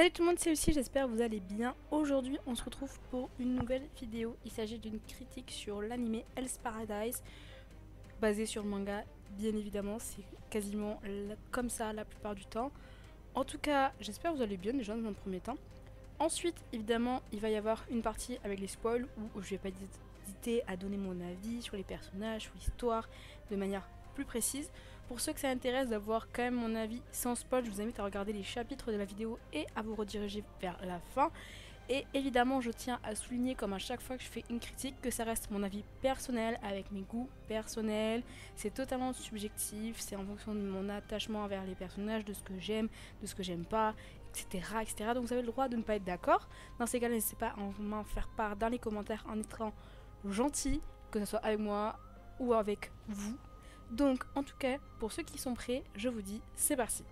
Salut tout le monde, c'est Lucie, j'espère que vous allez bien. Aujourd'hui, on se retrouve pour une nouvelle vidéo. Il s'agit d'une critique sur l'anime Hell's Paradise, basé sur le manga, bien évidemment. C'est quasiment comme ça la plupart du temps. En tout cas, j'espère que vous allez bien déjà dans un premier temps. Ensuite, évidemment, il va y avoir une partie avec les spoils où je vais pas hésiter à donner mon avis sur les personnages, sur l'histoire, de manière plus précise. Pour ceux que ça intéresse d'avoir quand même mon avis sans spoil, je vous invite à regarder les chapitres de la vidéo et à vous rediriger vers la fin. Et évidemment, je tiens à souligner, comme à chaque fois que je fais une critique, que ça reste mon avis personnel, avec mes goûts personnels. C'est totalement subjectif, c'est en fonction de mon attachement envers les personnages, de ce que j'aime, de ce que j'aime pas, etc., etc. Donc vous avez le droit de ne pas être d'accord. Dans ces cas-là, n'hésitez pas à m'en faire part dans les commentaires en étant gentil, que ce soit avec moi ou avec vous. Donc, en tout cas, pour ceux qui sont prêts, je vous dis, c'est parti.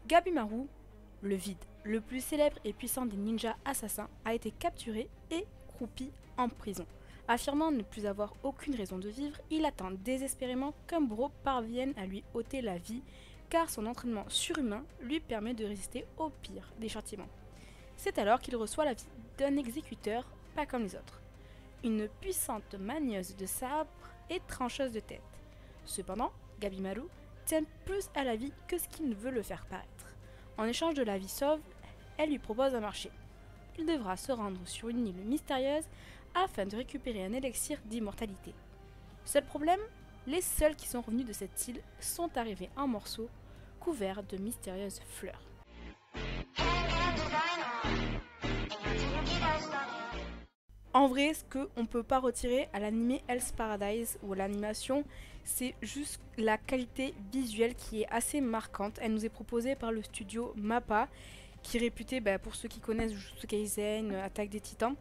Gabimaru, le vide, le plus célèbre et puissant des ninjas assassins, a été capturé et croupi en prison. Affirmant ne plus avoir aucune raison de vivre, il attend désespérément qu'un bro parvienne à lui ôter la vie, car son entraînement surhumain lui permet de résister au pire des châtiments. C'est alors qu'il reçoit la vie d'un exécuteur pas comme les autres. Une puissante manieuse de sabre et trancheuse de tête. Cependant, Gabimaru tient plus à la vie que ce qu'il ne veut le faire paraître. En échange de la vie sauve, elle lui propose un marché. Il devra se rendre sur une île mystérieuse afin de récupérer un élixir d'immortalité. Seul problème, les seuls qui sont revenus de cette île sont arrivés en morceaux, couverts de mystérieuses fleurs. En vrai, ce qu'on peut pas retirer à l'anime Hell's Paradise ou à l'animation, c'est juste la qualité visuelle qui est assez marquante. Elle nous est proposée par le studio MAPPA, qui est réputé, pour ceux qui connaissent Jujutsu Kaisen, Attaque des Titans.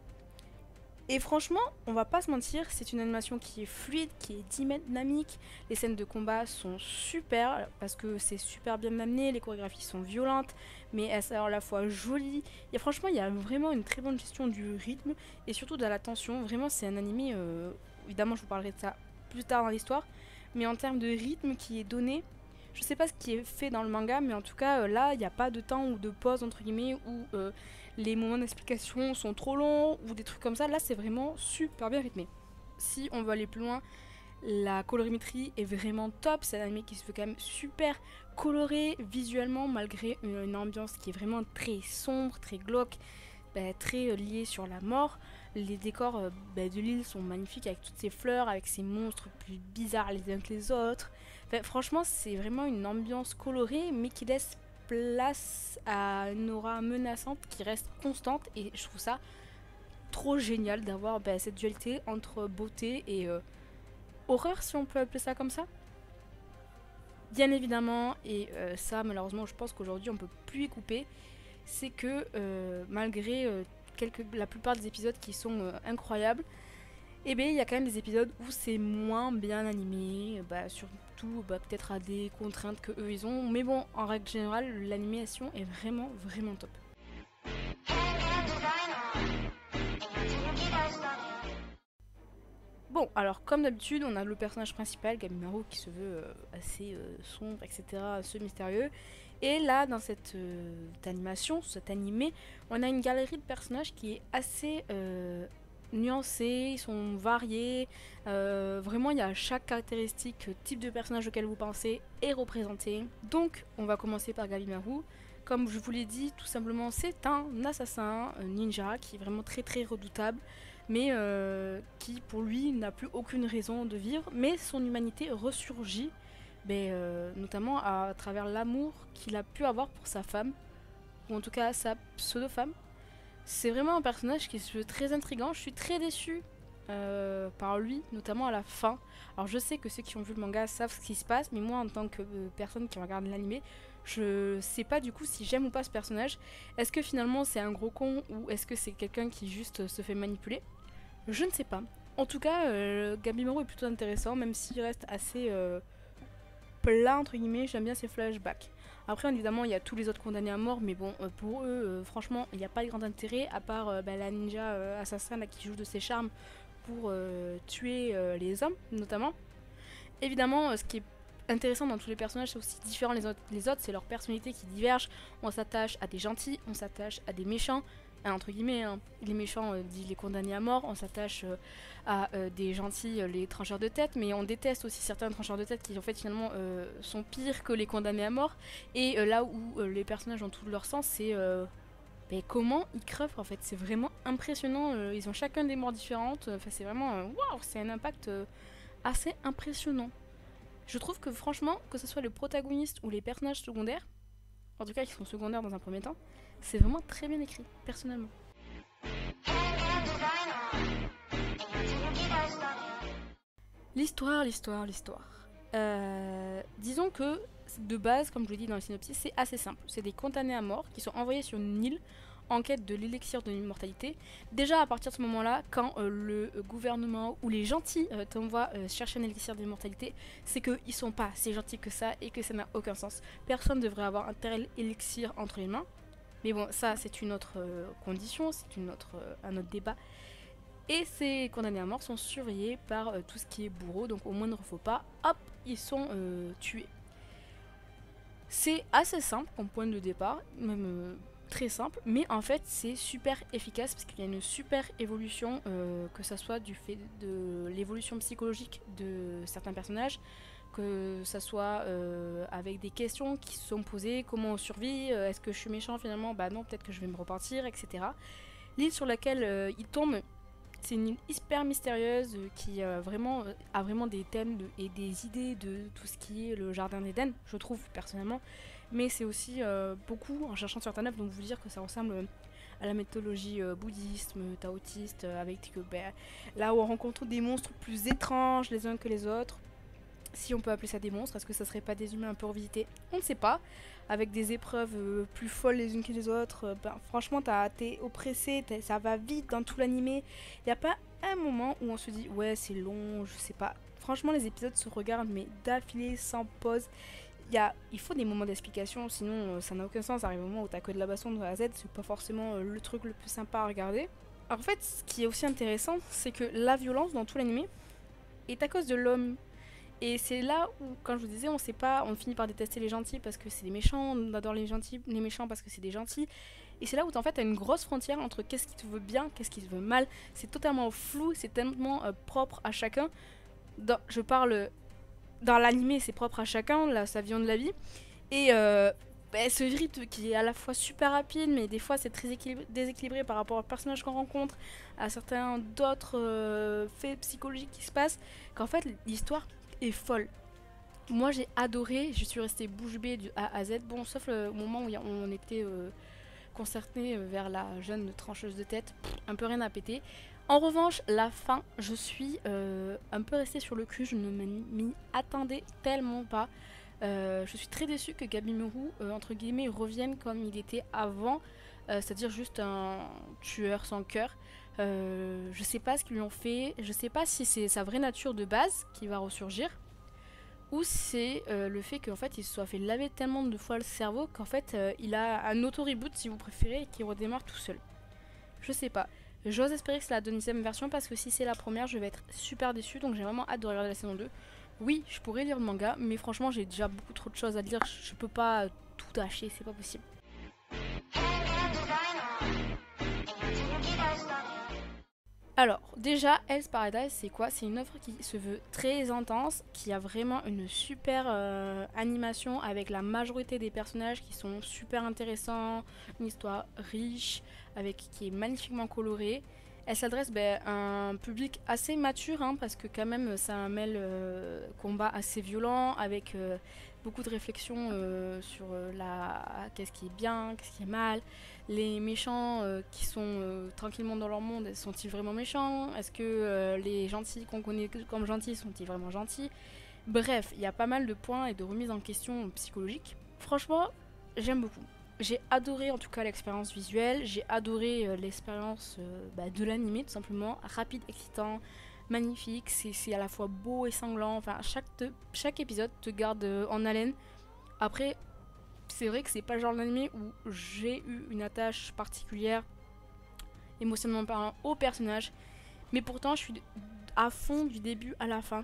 Et franchement, on va pas se mentir, c'est une animation qui est fluide, qui est dynamique. Les scènes de combat sont super parce que c'est super bien amené, les chorégraphies sont violentes, mais elles sont à la fois jolies. Et franchement, il y a vraiment une très bonne gestion du rythme et surtout de la tension. Vraiment, c'est un animé, évidemment, je vous parlerai de ça plus tard dans l'histoire, mais en termes de rythme qui est donné, je sais pas ce qui est fait dans le manga, mais en tout cas, là, il n'y a pas de temps ou de pause, entre guillemets, où les moments d'explication sont trop longs ou des trucs comme ça. Là, c'est vraiment super bien rythmé. Si on veut aller plus loin, la colorimétrie est vraiment top. C'est un anime qui se veut quand même super coloré visuellement, malgré une ambiance qui est vraiment très sombre, très glauque, très liée sur la mort. Les décors de l'île sont magnifiques avec toutes ces fleurs, avec ces monstres plus bizarres les uns que les autres. Franchement, c'est vraiment une ambiance colorée, mais qui laisse place à une aura menaçante qui reste constante. Et je trouve ça trop génial d'avoir cette dualité entre beauté et horreur, si on peut appeler ça comme ça. Bien évidemment, et ça malheureusement je pense qu'aujourd'hui on peut plus y couper, c'est que malgré la plupart des épisodes qui sont incroyables, il y a quand même des épisodes où c'est moins bien animé, surtout peut-être à des contraintes que eux ils ont, mais bon, en règle générale, l'animation est vraiment vraiment top. Bon, alors comme d'habitude, on a le personnage principal, Gabimaru, qui se veut assez sombre, etc., ce mystérieux. Et là, dans cette animation, cet animé, on a une galerie de personnages qui est assez nuancée, ils sont variés. Vraiment, il y a chaque caractéristique, type de personnage auquel vous pensez est représenté. Donc, on va commencer par Gabimaru. Comme je vous l'ai dit, tout simplement, c'est un assassin, un ninja, qui est vraiment très très redoutable, mais qui pour lui n'a plus aucune raison de vivre, mais son humanité ressurgit, notamment à travers l'amour qu'il a pu avoir pour sa femme, ou en tout cas sa pseudo-femme. C'est vraiment un personnage qui se veut très intriguant, je suis très déçue par lui, notamment à la fin. Alors je sais que ceux qui ont vu le manga savent ce qui se passe, mais moi en tant que personne qui regarde l'anime, je sais pas du coup si j'aime ou pas ce personnage. Est-ce que finalement c'est un gros con ou est-ce que c'est quelqu'un qui juste se fait manipuler? Je ne sais pas. En tout cas, Gabimaru est plutôt intéressant, même s'il reste assez plat entre guillemets, j'aime bien ses flashbacks. Après, évidemment, il y a tous les autres condamnés à mort, mais bon, pour eux, franchement, il n'y a pas de grand intérêt, à part la ninja assassin là, qui joue de ses charmes pour tuer les hommes, notamment. Évidemment, ce qui est intéressant dans tous les personnages, c'est aussi différent les autres, c'est leur personnalité qui diverge. On s'attache à des gentils, on s'attache à des méchants, entre guillemets, hein. Les méchants disent les condamnés à mort, on s'attache à des gentils, les trancheurs de tête, mais on déteste aussi certains trancheurs de tête qui en fait finalement sont pires que les condamnés à mort. Et là où les personnages ont tout leur sens, c'est comment ils crevent en fait, c'est vraiment impressionnant, ils ont chacun des morts différentes, enfin c'est vraiment, waouh, c'est un impact assez impressionnant. Je trouve que franchement, que ce soit le protagoniste ou les personnages secondaires, en tout cas qui sont secondaires dans un premier temps, c'est vraiment très bien écrit, personnellement. L'histoire. Disons que de base, comme je l'ai dit dans le synopsis, c'est assez simple. C'est des condamnés à mort qui sont envoyés sur une île en quête de l'élixir de l'immortalité. Déjà à partir de ce moment-là, quand le gouvernement ou les gentils t'envoient chercher un élixir d'immortalité, c'est qu'ils sont pas si gentils que ça et que ça n'a aucun sens. Personne ne devrait avoir un tel élixir entre les mains. Mais bon, ça c'est une autre condition, c'est un autre débat. Et ces condamnés à mort sont surveillés par tout ce qui est bourreau, donc au moindre faux pas, hop, ils sont tués. C'est assez simple comme point de départ, même très simple, mais en fait c'est super efficace parce qu'il y a une super évolution, que ça soit du fait de l'évolution psychologique de certains personnages, que ça soit avec des questions qui se sont posées, comment on survit, est-ce que je suis méchant finalement, bah non, peut-être que je vais me repentir, etc. L'île sur laquelle il tombe, c'est une île hyper mystérieuse qui a vraiment des thèmes et des idées de tout ce qui est le jardin d'Éden, je trouve personnellement. Mais c'est aussi beaucoup en cherchant sur Internet, donc vous dire que ça ressemble à la mythologie bouddhiste, taoïste, avec là où on rencontre des monstres plus étranges les uns que les autres. Si on peut appeler ça des monstres, est-ce que ça serait pas des humains un peu revisités? On ne sait pas. Avec des épreuves plus folles les unes que les autres, franchement, t'es oppressé, ça va vite dans tout l'animé. Il n'y a pas un moment où on se dit ouais, c'est long, je sais pas. Franchement, les épisodes se regardent, mais d'affilée, sans pause. Il faut des moments d'explication, sinon ça n'a aucun sens. Arrive un moment où t'as que de la baston de A à Z, c'est pas forcément le truc le plus sympa à regarder. Alors, en fait, ce qui est aussi intéressant, c'est que la violence dans tout l'animé est à cause de l'homme. Et c'est là où, quand je vous disais, on sait pas, on finit par détester les gentils parce que c'est des méchants, on adore les gentils, les méchants parce que c'est des gentils. Et c'est là où en fait t'as une grosse frontière entre qu'est-ce qui te veut bien, qu'est-ce qui te veut mal. C'est totalement flou, c'est tellement propre à chacun. Je parle dans l'animé, c'est propre à chacun, là ça vient de la vie. Et ce rythme qui est à la fois super rapide, mais des fois c'est très déséquilibré par rapport aux personnages qu'on rencontre, à certains d'autres faits psychologiques qui se passent, qu'en fait l'histoire est folle. Moi j'ai adoré, je suis restée bouche bée du A à Z, bon sauf le moment où on était concerté vers la jeune trancheuse de tête, un peu rien à péter. En revanche, la fin, je suis un peu restée sur le cul, je ne m'y attendais tellement pas. Je suis très déçue que Gabi Meroux, entre guillemets, revienne comme il était avant, c'est-à-dire juste un tueur sans cœur. Je sais pas ce qu'ils lui ont fait, je sais pas si c'est sa vraie nature de base qui va ressurgir, ou c'est le fait qu'en fait il se soit fait laver tellement de fois le cerveau qu'en fait il a un auto-reboot si vous préférez et qu'il redémarre tout seul. Je sais pas. J'ose espérer que c'est la deuxième version parce que si c'est la première je vais être super déçue, donc j'ai vraiment hâte de regarder la saison 2. Oui, je pourrais lire le manga, mais franchement j'ai déjà beaucoup trop de choses à lire, je peux pas tout hacher, c'est pas possible. Alors, déjà, Hell's Paradise, c'est quoi? C'est une œuvre qui se veut très intense, qui a vraiment une super animation avec la majorité des personnages qui sont super intéressants, une histoire riche, qui est magnifiquement colorée. Elle s'adresse à un public assez mature, hein, parce que quand même ça mêle combat assez violent, avec beaucoup de réflexions sur qu'est-ce qui est bien, qu'est-ce qui est mal. Les méchants qui sont tranquillement dans leur monde, sont-ils vraiment méchants? Est-ce que les gentils qu'on connaît comme gentils sont-ils vraiment gentils? Bref, il y a pas mal de points et de remises en question psychologiques. Franchement, j'aime beaucoup. J'ai adoré en tout cas l'expérience visuelle, j'ai adoré l'expérience de l'animé tout simplement, rapide, excitant, magnifique, c'est à la fois beau et sanglant, enfin chaque épisode te garde en haleine. Après, c'est vrai que c'est pas le genre d'anime où j'ai eu une attache particulière, émotionnellement parlant, au personnage. Mais pourtant, je suis à fond du début à la fin.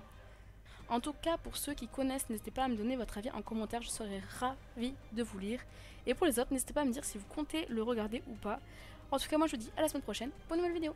En tout cas, pour ceux qui connaissent, n'hésitez pas à me donner votre avis en commentaire, je serais ravie de vous lire. Et pour les autres, n'hésitez pas à me dire si vous comptez le regarder ou pas. En tout cas, moi je vous dis à la semaine prochaine pour une nouvelle vidéo.